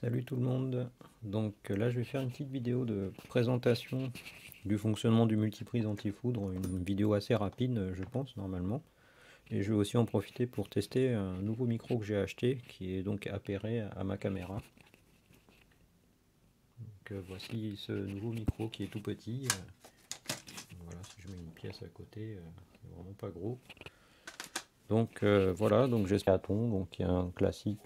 Salut tout le monde. Donc là je vais faire une petite vidéo de présentation du fonctionnement du multiprise anti-foudre, une vidéo assez rapide je pense normalement. Et je vais aussi en profiter pour tester un nouveau micro que j'ai acheté qui est donc appairé à ma caméra. Donc voici ce nouveau micro qui est tout petit. Voilà, si je mets une pièce à côté, c'est vraiment pas gros. Donc voilà, donc j'espère donc il y a un classique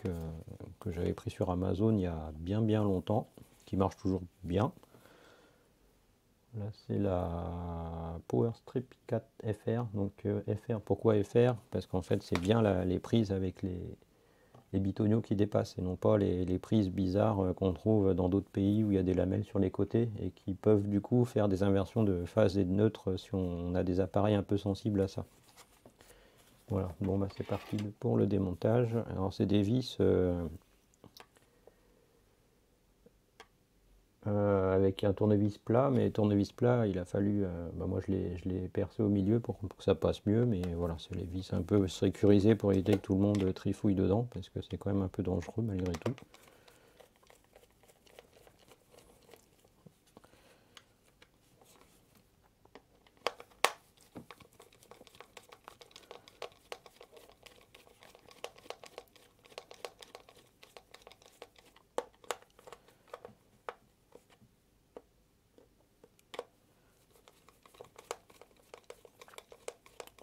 que j'avais pris sur Amazon il y a bien longtemps, qui marche toujours bien. Là c'est la Powerstrip 4 FR. Donc FR, pourquoi FR? Parce qu'en fait c'est bien les prises avec les bitonio qui dépassent et non pas les prises bizarres qu'on trouve dans d'autres pays où il y a des lamelles sur les côtés et qui peuvent du coup faire des inversions de phase et de neutre si on a des appareils un peu sensibles à ça. Voilà, bon bah c'est parti pour le démontage. Alors c'est des vis avec un tournevis plat, mais tournevis plat il a fallu, moi je l'ai percé au milieu pour que ça passe mieux, mais voilà, c'est les vis un peu sécurisées pour éviter que tout le monde trifouille dedans, parce que c'est quand même un peu dangereux malgré tout.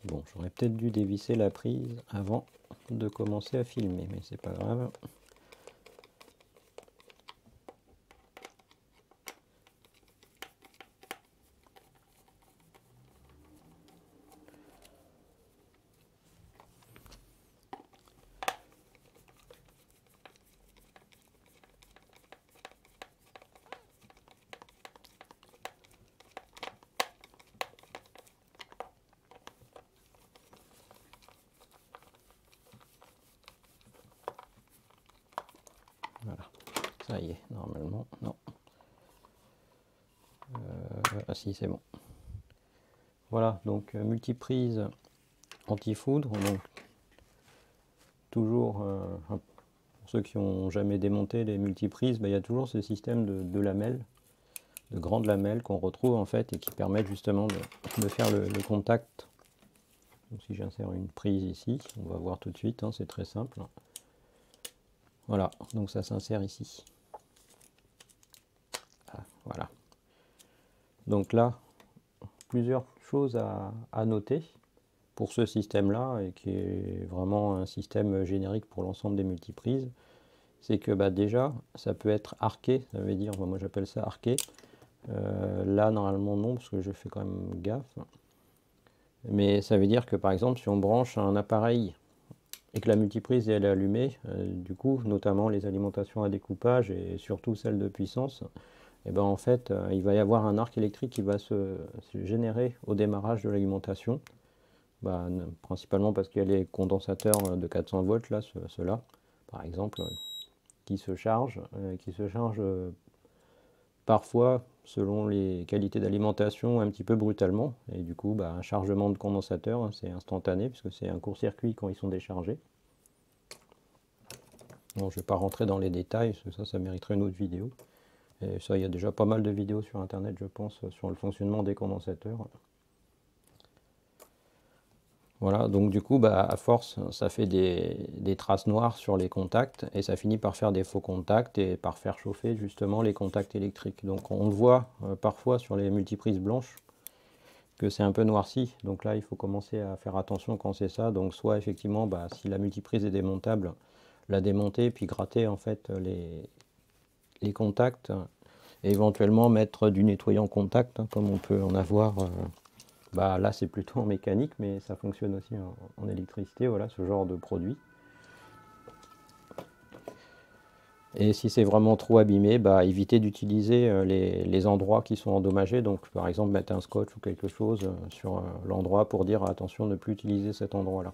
Bon, j'aurais peut-être dû dévisser la prise avant de commencer à filmer, mais c'est pas grave. Voilà, ça y est, normalement, non. Ah si, c'est bon. Voilà, donc multiprise anti-foudre, donc toujours, pour ceux qui n'ont jamais démonté les multiprises, il y a toujours ce système de lamelles, de grandes lamelles qu'on retrouve en fait et qui permettent justement de faire le contact. Donc, si j'insère une prise ici, on va voir tout de suite, hein, c'est très simple. Voilà, donc ça s'insère ici. Ah, voilà. Donc là, plusieurs choses à noter pour ce système-là, et qui est vraiment un système générique pour l'ensemble des multiprises, c'est que déjà, ça peut être arqué, ça veut dire, moi j'appelle ça arqué. Là, normalement non, parce que je fais quand même gaffe. Mais ça veut dire que par exemple, si on branche un appareil et que la multiprise elle est allumée, du coup, notamment les alimentations à découpage et surtout celles de puissance, et ben en fait, il va y avoir un arc électrique qui va se générer au démarrage de l'alimentation. Principalement parce qu'il y a les condensateurs de 400 volts, là, ceux-là, par exemple, qui se chargent parfois, selon les qualités d'alimentation, un petit peu brutalement. Et du coup, un chargement de condensateur, hein, c'est instantané, puisque c'est un court-circuit quand ils sont déchargés. Bon, je ne vais pas rentrer dans les détails, parce que ça mériterait une autre vidéo. Et ça, il y a déjà pas mal de vidéos sur Internet, je pense, sur le fonctionnement des condensateurs. Voilà, donc du coup, à force, ça fait des traces noires sur les contacts et ça finit par faire des faux contacts et par faire chauffer justement les contacts électriques. Donc on le voit parfois sur les multiprises blanches que c'est un peu noirci. Donc là, il faut commencer à faire attention quand c'est ça. Donc soit effectivement, si la multiprise est démontable, la démonter puis gratter en fait les contacts et éventuellement mettre du nettoyant contact, hein, comme on peut en avoir. Là, c'est plutôt en mécanique, mais ça fonctionne aussi en électricité, voilà, ce genre de produit. Et si c'est vraiment trop abîmé, éviter d'utiliser les endroits qui sont endommagés. Donc, par exemple, mettre un scotch ou quelque chose sur l'endroit pour dire attention, ne plus utiliser cet endroit-là.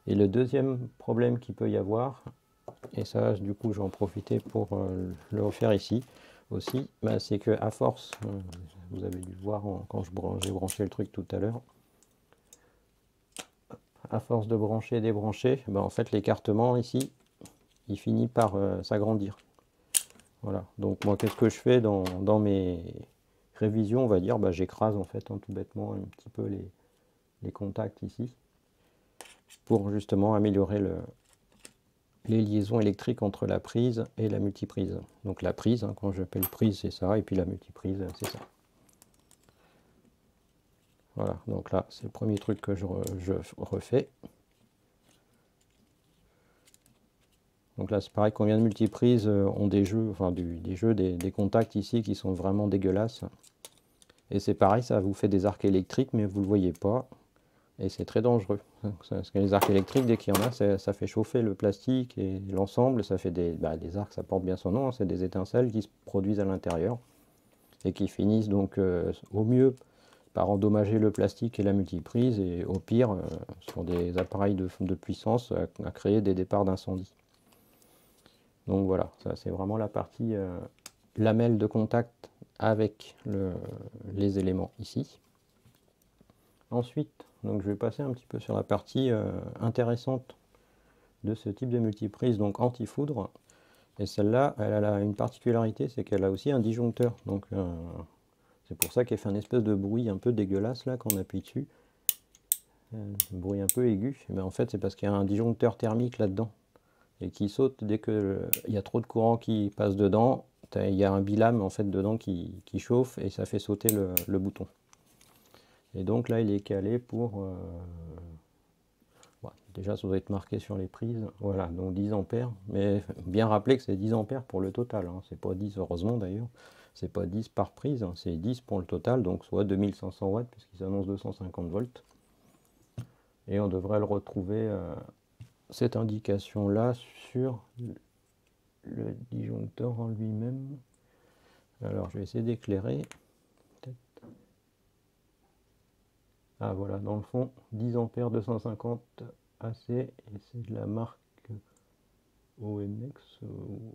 Et le deuxième problème qu'il peut y avoir, et ça, du coup, je vais en profiter pour le refaire ici aussi, c'est que à force, vous avez dû le voir quand j'ai branché le truc tout à l'heure, à force de brancher et débrancher, en fait l'écartement ici, il finit par s'agrandir. Voilà, donc moi qu'est-ce que je fais dans mes révisions, on va dire, bah, j'écrase en fait, hein, tout bêtement un petit peu les contacts ici, pour justement améliorer les liaisons électriques entre la prise et la multiprise. Donc la prise, hein, quand j'appelle prise c'est ça, et puis la multiprise c'est ça. Voilà, donc là c'est le premier truc que je refais. Donc là c'est pareil, combien de multiprises ont des jeux, enfin des contacts ici qui sont vraiment dégueulasses. Et c'est pareil, ça vous fait des arcs électriques, mais vous ne le voyez pas. Et c'est très dangereux. Parce que les arcs électriques, dès qu'il y en a, ça fait chauffer le plastique et l'ensemble. Ça fait des arcs, ça porte bien son nom, hein, c'est des étincelles qui se produisent à l'intérieur. Et qui finissent donc au mieux par endommager le plastique et la multiprise. Et au pire, sur des appareils de puissance, à créer des départs d'incendie. Donc voilà, ça c'est vraiment la partie lamelle de contact avec les éléments ici. Ensuite, donc je vais passer un petit peu sur la partie intéressante de ce type de multiprise, donc anti-foudre. Et celle-là, elle a une particularité, c'est qu'elle a aussi un disjoncteur. Donc c'est pour ça qu'elle fait un espèce de bruit un peu dégueulasse là quand on appuie dessus. Un bruit un peu aigu. Mais en fait, c'est parce qu'il y a un disjoncteur thermique là-dedans. Et qui saute dès qu'il y a trop de courant qui passe dedans. Il y a un bilame en fait dedans qui chauffe et ça fait sauter le bouton. Et donc là, il est calé pour... bon, déjà, ça doit être marqué sur les prises. Voilà, donc 10 ampères. Mais bien rappeler que c'est 10 ampères pour le total. Hein. C'est pas 10, heureusement d'ailleurs. C'est pas 10 par prise, hein. C'est 10 pour le total. Donc soit 2500 watts, puisqu'il s'annonce 250 volts. Et on devrait le retrouver, cette indication-là, sur le disjoncteur en lui-même. Alors, je vais essayer d'éclairer. Ah voilà, dans le fond, 10 ampères 250 AC, et c'est de la marque OMX,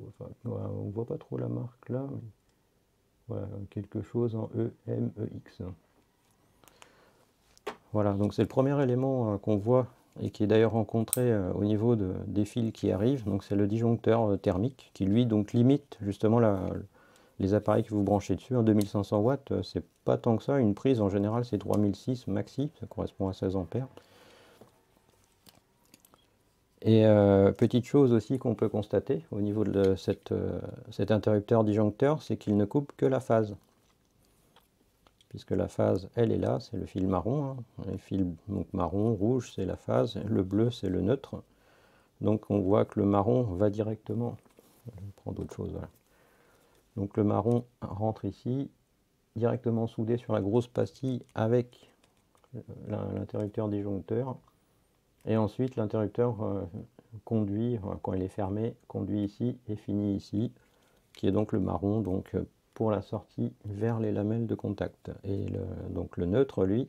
enfin, on voit pas trop la marque là, mais voilà, quelque chose en EMEX. Voilà, donc c'est le premier élément qu'on voit et qui est d'ailleurs rencontré au niveau des fils qui arrivent, donc c'est le disjoncteur thermique qui lui donc limite justement les appareils que vous branchez dessus. En 2500 watts, c'est pas tant que ça. Une prise en général c'est 3006 maxi, ça correspond à 16 ampères. Et petite chose aussi qu'on peut constater au niveau de cet interrupteur disjoncteur, c'est qu'il ne coupe que la phase. Puisque la phase, elle est là, c'est le fil marron. Hein. Le fil donc, marron, rouge, c'est la phase, le bleu, c'est le neutre. Donc on voit que le marron va directement... Je prends d'autres choses, voilà. Donc le marron rentre ici, directement soudé sur la grosse pastille avec l'interrupteur disjoncteur. Et ensuite l'interrupteur conduit, quand il est fermé, conduit ici et finit ici, qui est donc le marron, donc pour la sortie vers les lamelles de contact. Et donc le neutre, lui,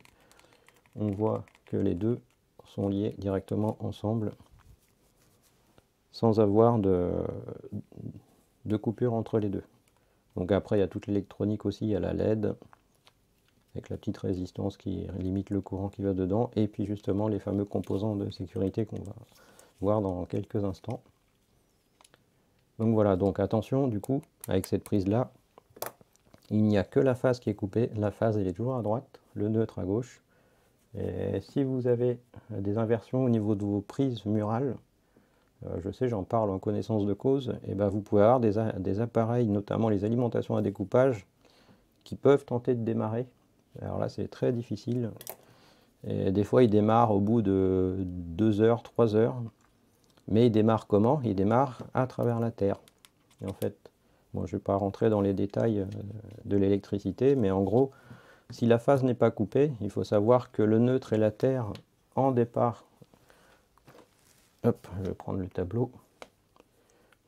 on voit que les deux sont liés directement ensemble, sans avoir de coupure entre les deux. Donc après, il y a toute l'électronique aussi, il y a la LED, avec la petite résistance qui limite le courant qui va dedans, et puis justement les fameux composants de sécurité qu'on va voir dans quelques instants. Donc voilà, donc attention du coup, avec cette prise là, il n'y a que la phase qui est coupée, la phase elle est toujours à droite, le neutre à gauche. Et si vous avez des inversions au niveau de vos prises murales, je sais, j'en parle en connaissance de cause, et ben vous pouvez avoir des appareils, notamment les alimentations à découpage, qui peuvent tenter de démarrer. Alors là c'est très difficile, et des fois ils démarrent au bout de 2 heures, 3 heures, mais ils démarrent comment? Ils démarrent à travers la terre. Et en fait, bon, je ne vais pas rentrer dans les détails de l'électricité, mais en gros, si la phase n'est pas coupée, il faut savoir que le neutre et la terre en départ... Hop, je vais prendre le tableau.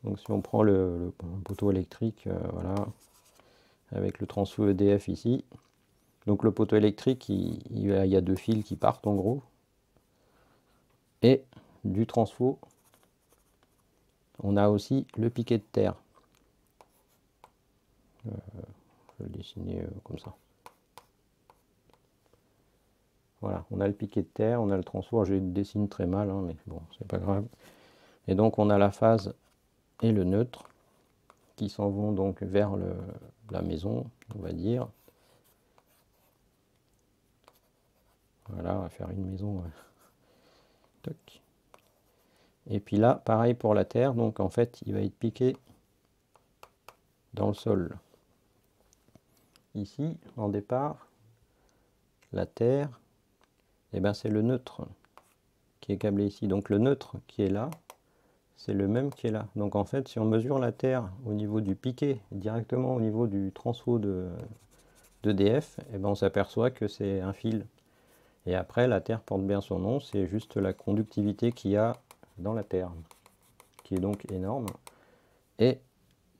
Donc si on prend le poteau électrique, voilà, avec le transfo EDF ici. Donc le poteau électrique, il y a deux fils qui partent en gros. Et du transfo, on a aussi le piquet de terre. Je vais le dessiner comme ça. Voilà, on a le piquet de terre, on a le transfo. Je le dessine très mal, hein, mais bon, c'est pas grave. Et donc on a la phase et le neutre qui s'en vont donc vers la maison, on va dire. Voilà, on va faire une maison. Toc. Et puis là, pareil pour la terre, donc en fait, il va être piqué dans le sol. Ici, en départ, la terre, eh ben, c'est le neutre qui est câblé ici. Donc le neutre qui est là, c'est le même qui est là. Donc en fait, si on mesure la terre au niveau du piqué, directement au niveau du transfo d'EDF, eh ben, on s'aperçoit que c'est un fil. Et après, la terre porte bien son nom, c'est juste la conductivité qu'il y a dans la terre, qui est donc énorme. Et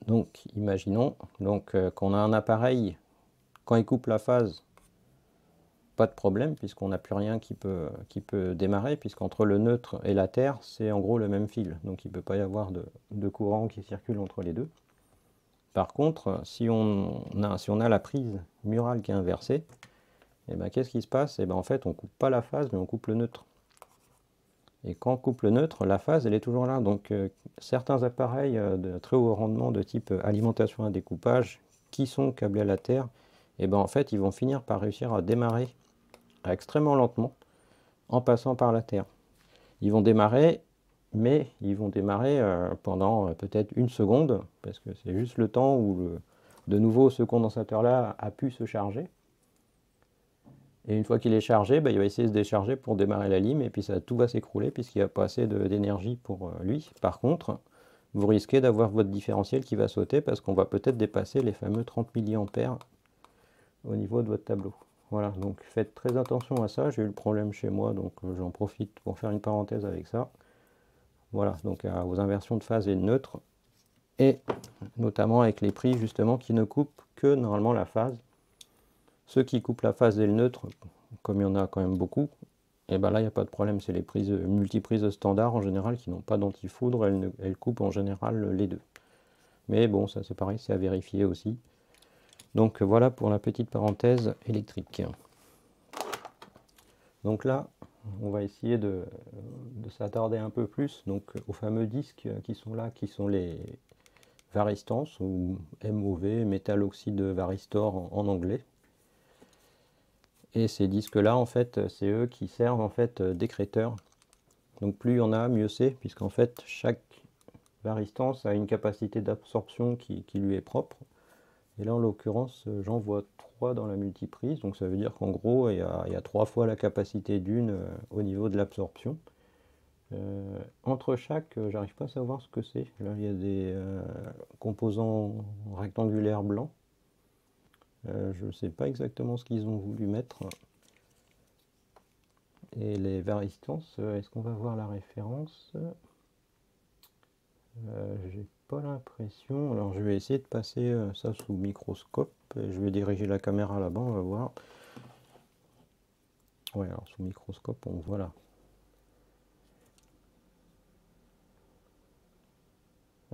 donc, imaginons qu'on a un appareil, quand il coupe la phase, pas de problème, puisqu'on n'a plus rien qui peut démarrer, puisqu'entre le neutre et la terre, c'est en gros le même fil. Donc il ne peut pas y avoir de courant qui circule entre les deux. Par contre, si on a la prise murale qui est inversée, et ben, qu'est-ce qui se passe? Et ben, en fait, on ne coupe pas la phase, mais on coupe le neutre. Et quand on coupe le neutre, la phase, elle est toujours là. Donc certains appareils de très haut rendement de type alimentation à découpage, qui sont câblés à la terre, et ben, en fait, ils vont finir par réussir à démarrer extrêmement lentement en passant par la terre. Ils vont démarrer, mais ils vont démarrer pendant peut-être une seconde, parce que c'est juste le temps où de nouveau ce condensateur-là a pu se charger. Et une fois qu'il est chargé, il va essayer de se décharger pour démarrer la lime, et puis tout va s'écrouler puisqu'il n'y a pas assez d'énergie pour lui. Par contre, vous risquez d'avoir votre différentiel qui va sauter parce qu'on va peut-être dépasser les fameux 30 mA au niveau de votre tableau. Voilà, donc faites très attention à ça. J'ai eu le problème chez moi, donc j'en profite pour faire une parenthèse avec ça. Voilà, donc aux inversions de phase et de neutre, et notamment avec les prises justement qui ne coupent que normalement la phase. Ceux qui coupent la phase et le neutre, comme il y en a quand même beaucoup, et ben là il n'y a pas de problème, c'est les prises multiprises standard en général qui n'ont pas d'antifoudre, elles coupent en général les deux. Mais bon, ça c'est pareil, c'est à vérifier aussi. Donc voilà pour la petite parenthèse électrique. Donc là, on va essayer de s'attarder un peu plus donc, aux fameux disques qui sont là, qui sont les varistors ou MOV, métal oxyde varistor en anglais. Et ces disques-là, en fait, c'est eux qui servent en fait d'écrêteurs. Donc plus il y en a, mieux c'est, puisqu'en fait chaque varistance a une capacité d'absorption qui lui est propre. Et là, en l'occurrence, j'en vois 3 dans la multiprise. Donc ça veut dire qu'en gros, il y a 3 fois la capacité d'une au niveau de l'absorption. Entre chaque, j'arrive pas à savoir ce que c'est. Là, il y a des composants rectangulaires blancs. Je ne sais pas exactement ce qu'ils ont voulu mettre. Et les varistances, est-ce qu'on va voir la référence? J'ai pas l'impression. Alors je vais essayer de passer ça sous microscope. Et je vais diriger la caméra là-bas, on va voir. Ouais, alors sous microscope, on voit là.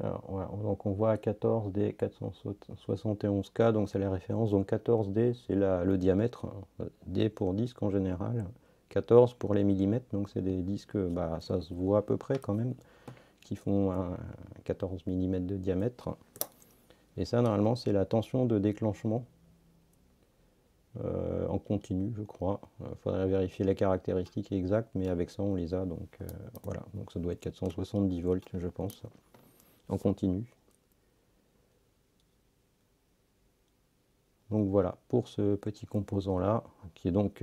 Alors, voilà, donc on voit 14D 471K, donc c'est la référence. Donc 14D, c'est le diamètre. D pour disque en général. 14 pour les millimètres, donc c'est des disques, ça se voit à peu près quand même, qui font 14 mm de diamètre. Et ça, normalement, c'est la tension de déclenchement en continu, je crois. Il faudrait vérifier les caractéristiques exactes, mais avec ça, on les a. Donc voilà, donc ça doit être 470 volts, je pense, en continu. Donc voilà, pour ce petit composant-là, qui est donc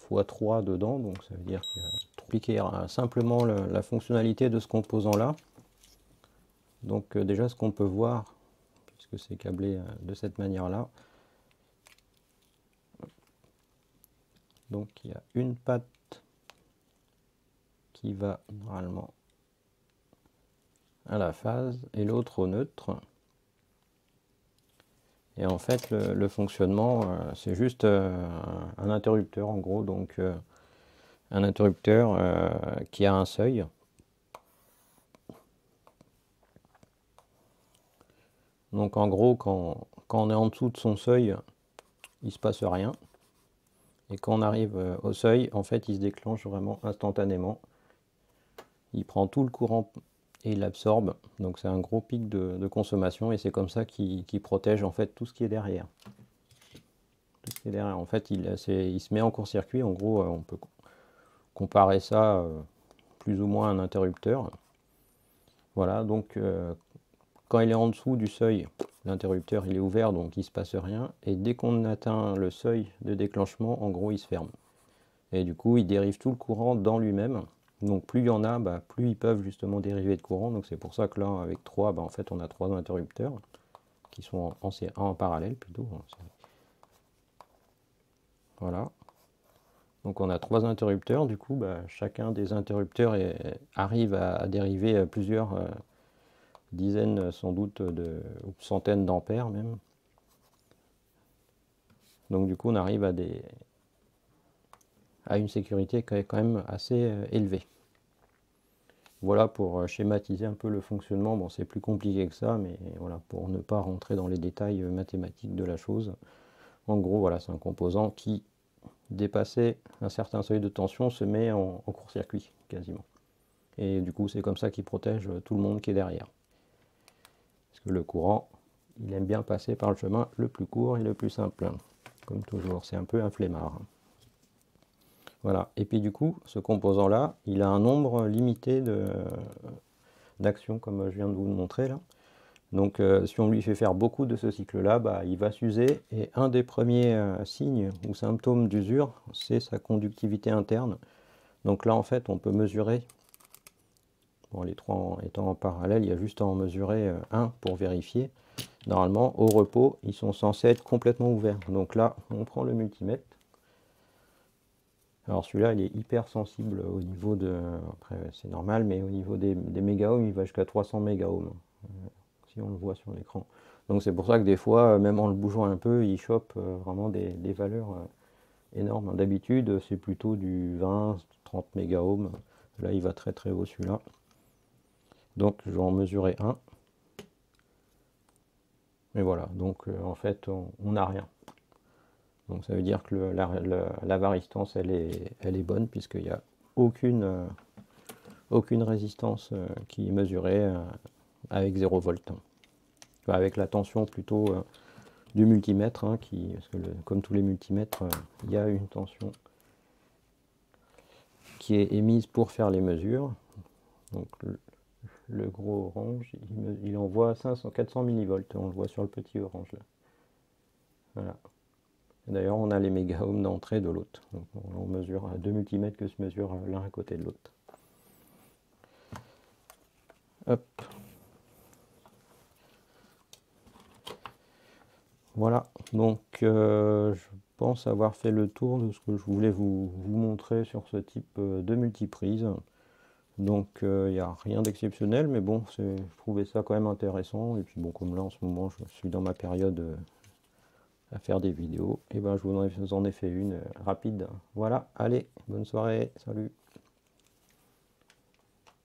x3 dedans, donc ça veut dire qu'il y a expliquer simplement la fonctionnalité de ce composant-là. Donc déjà, ce qu'on peut voir, puisque c'est câblé de cette manière-là, donc il y a une patte qui va normalement à la phase et l'autre au neutre. Et en fait, le fonctionnement, c'est juste un interrupteur en gros, donc un interrupteur qui a un seuil. Donc en gros, quand on est en dessous de son seuil, il ne se passe rien. Et quand on arrive au seuil, en fait, il se déclenche vraiment instantanément. Il prend tout le courant et il l'absorbe. Donc c'est un gros pic de consommation et c'est comme ça qu'il protège en fait tout ce qui est derrière. Tout ce qui est derrière. En fait, il se met en court-circuit. En gros, on peut comparer ça plus ou moins à un interrupteur. Voilà, donc quand il est en dessous du seuil, l'interrupteur il est ouvert, donc il ne se passe rien. Et dès qu'on atteint le seuil de déclenchement, en gros, il se ferme. Et du coup, il dérive tout le courant dans lui-même. Donc plus il y en a, plus ils peuvent justement dériver de courant. Donc c'est pour ça que là, avec 3, en fait, on a 3 interrupteurs qui sont en parallèle plutôt. Voilà. Donc on a 3 interrupteurs. Du coup, chacun des interrupteurs arrive à dériver plusieurs dizaines sans doute ou centaines d'ampères même. Donc du coup, on arrive à une sécurité quand même assez élevée. Voilà pour schématiser un peu le fonctionnement. Bon, c'est plus compliqué que ça, mais voilà, pour ne pas rentrer dans les détails mathématiques de la chose. En gros, voilà, c'est un composant qui, dépassé un certain seuil de tension, se met en court-circuit, quasiment. Et du coup, c'est comme ça qu'il protège tout le monde qui est derrière. Parce que le courant, il aime bien passer par le chemin le plus court et le plus simple. Comme toujours, c'est un peu un flemmard. Voilà, et puis du coup, ce composant-là, il a un nombre limité d'actions, comme je viens de vous le montrer là. Donc si on lui fait faire beaucoup de ce cycle-là, il va s'user, et un des premiers signes ou symptômes d'usure, c'est sa conductivité interne. Donc là, en fait, on peut mesurer, bon, les 3 étant en parallèle, il y a juste à en mesurer un pour vérifier. Normalement, au repos, ils sont censés être complètement ouverts. Donc là, on prend le multimètre. Alors celui-là, il est hyper sensible au niveau de... Après, c'est normal, mais au niveau des mégaohms, il va jusqu'à 300 mégaohms, si on le voit sur l'écran. Donc c'est pour ça que des fois, même en le bougeant un peu, il chope vraiment des valeurs énormes. D'habitude, c'est plutôt du 20-30 mégaohms. Là, il va très très haut celui-là. Donc je vais en mesurer un. Et voilà, donc en fait, on n'a rien. Donc ça veut dire que la varistance, elle est bonne, puisqu'il n'y a aucune résistance qui est mesurée avec 0 volt. Enfin, avec la tension plutôt du multimètre, parce que comme tous les multimètres, il y a une tension qui est émise pour faire les mesures. Donc le gros orange, il envoie 400 millivolts, on le voit sur le petit orange là. Voilà. D'ailleurs, on a les mégaohms d'entrée de l'autre. Donc on mesure à 2 multimètres que se mesurent l'un à côté de l'autre. Hop. Voilà, donc je pense avoir fait le tour de ce que je voulais vous montrer sur ce type de multiprise. Donc il n'y a rien d'exceptionnel, mais bon, je trouvais ça quand même intéressant. Et puis bon, comme là en ce moment je suis dans ma période à faire des vidéos, et je vous en ai fait une rapide. Voilà, allez, bonne soirée, salut.